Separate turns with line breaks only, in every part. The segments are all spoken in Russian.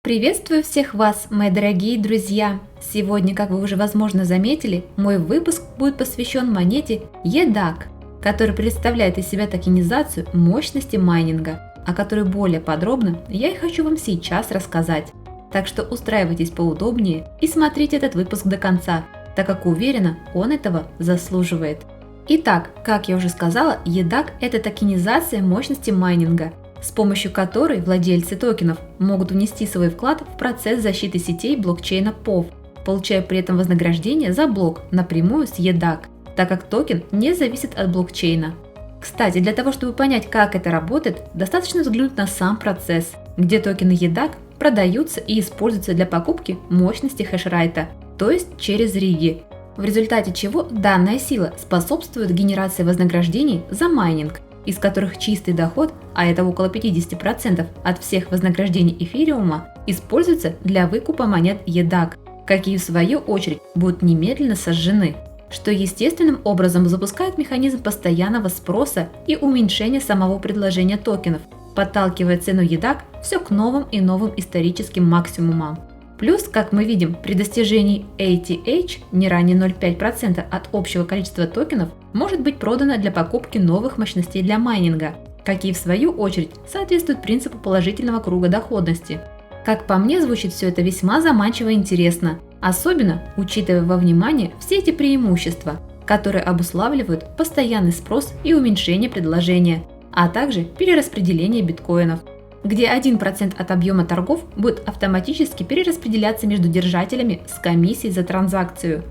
Приветствую всех вас, мои дорогие друзья! Сегодня, как вы уже возможно заметили, мой выпуск будет посвящен монете EDAC, которая представляет из себя токенизацию мощности майнинга, о которой более подробно я и хочу вам сейчас рассказать. Так что устраивайтесь поудобнее и смотрите этот выпуск до конца, так как уверена, он этого заслуживает. Итак, как я уже сказала, EDAC – это токенизация мощности майнинга, с помощью которой владельцы токенов могут внести свой вклад в процесс защиты сетей блокчейна POW, получая при этом вознаграждение за блок напрямую с EDAC, так как токен не зависит от блокчейна. Кстати, для того, чтобы понять, как это работает, достаточно взглянуть на сам процесс, где токены EDAC продаются и используются для покупки мощности хешрайта, то есть через риги, в результате чего данная сила способствует генерации вознаграждений за майнинг, из которых чистый доход, а это около 50% от всех вознаграждений эфириума, используется для выкупа монет EDAC, какие в свою очередь будут немедленно сожжены, что естественным образом запускает механизм постоянного спроса и уменьшения самого предложения токенов, подталкивая цену EDAC все к новым и новым историческим максимумам. Плюс, как мы видим, при достижении ATH не ранее 0,5% от общего количества токенов может быть продано для покупки новых мощностей для майнинга, какие в свою очередь соответствуют принципу положительного круга доходности. Как по мне, звучит все это весьма заманчиво и интересно, особенно учитывая во внимание все эти преимущества, которые обуславливают постоянный спрос и уменьшение предложения, а также перераспределение биткоинов, где 1% от объема торгов будет автоматически перераспределяться между держателями с комиссией за транзакцию.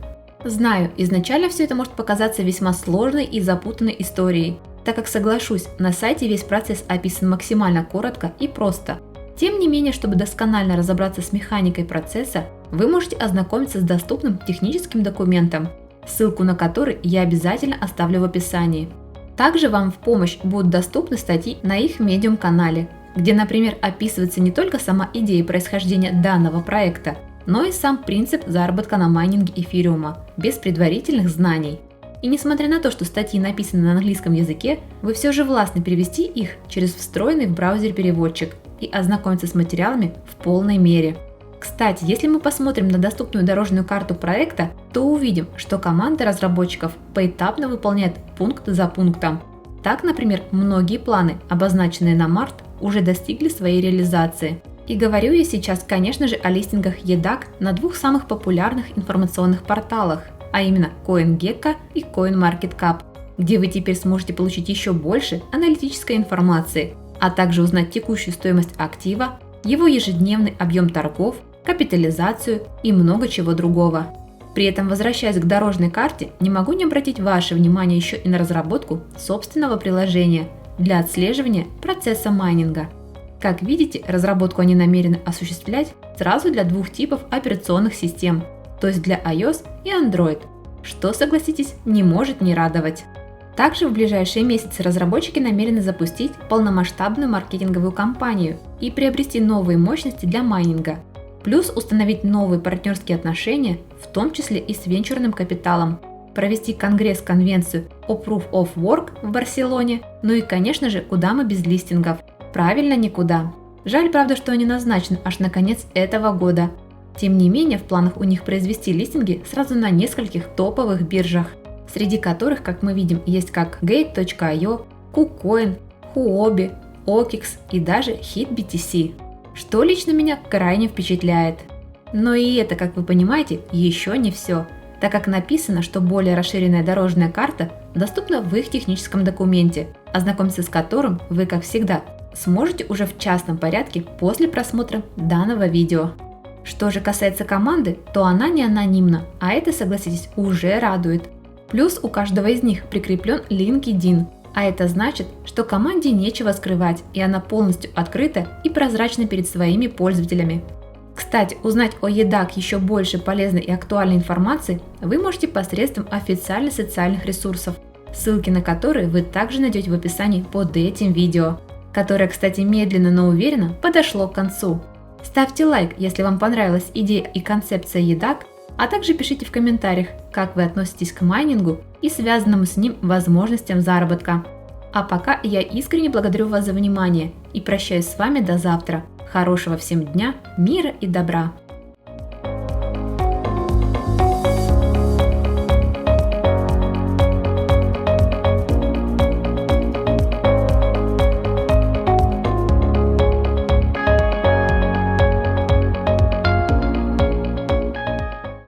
Знаю, изначально все это может показаться весьма сложной и запутанной историей, так как, соглашусь, на сайте весь процесс описан максимально коротко и просто. Тем не менее, чтобы досконально разобраться с механикой процесса, вы можете ознакомиться с доступным техническим документом, ссылку на который я обязательно оставлю в описании. Также вам в помощь будут доступны статьи на их Medium-канале, где, например, описывается не только сама идея происхождения данного проекта, но и сам принцип заработка на майнинге эфириума без предварительных знаний. И несмотря на то, что статьи написаны на английском языке, вы все же властны перевести их через встроенный в браузер переводчик и ознакомиться с материалами в полной мере. Кстати, если мы посмотрим на доступную дорожную карту проекта, то увидим, что команда разработчиков поэтапно выполняет пункт за пунктом. Так, например, многие планы, обозначенные на март, уже достигли своей реализации. И говорю я сейчас, конечно же, о листингах EDAC на двух самых популярных информационных порталах, а именно CoinGecko и CoinMarketCap, где вы теперь сможете получить еще больше аналитической информации, а также узнать текущую стоимость актива, его ежедневный объем торгов, капитализацию и много чего другого. При этом, возвращаясь к дорожной карте, не могу не обратить ваше внимание еще и на разработку собственного приложения для отслеживания процесса майнинга. Как видите, разработку они намерены осуществлять сразу для двух типов операционных систем, то есть для iOS и Android, что, согласитесь, не может не радовать. Также в ближайшие месяцы разработчики намерены запустить полномасштабную маркетинговую кампанию и приобрести новые мощности для майнинга, плюс установить новые партнерские отношения, в том числе и с венчурным капиталом, провести конгресс-конвенцию о Proof of Work в Барселоне, ну и, конечно же, куда мы без листингов? Правильно, никуда. Жаль, правда, что они назначены аж на конец этого года. Тем не менее, в планах у них произвести листинги сразу на нескольких топовых биржах, среди которых, как мы видим, есть как Gate.io, KuCoin, Huobi, OKX и даже HitBTC, что лично меня крайне впечатляет. Но и это, как вы понимаете, еще не все, так как написано, что более расширенная дорожная карта доступна в их техническом документе, ознакомиться с которым вы, как всегда, сможете уже в частном порядке после просмотра данного видео. Что же касается команды, то она не анонимна, а это, согласитесь, уже радует. Плюс у каждого из них прикреплен LinkedIn, а это значит, что команде нечего скрывать, и она полностью открыта и прозрачна перед своими пользователями. Кстати, узнать о EDAC еще больше полезной и актуальной информации вы можете посредством официальных социальных ресурсов, ссылки на которые вы также найдете в описании под этим видео, которое, кстати, медленно, но уверенно подошло к концу. Ставьте лайк, если вам понравилась идея и концепция EDAC, а также пишите в комментариях, как вы относитесь к майнингу и связанным с ним возможностям заработка. А пока я искренне благодарю вас за внимание и прощаюсь с вами до завтра. Хорошего всем дня, мира и добра!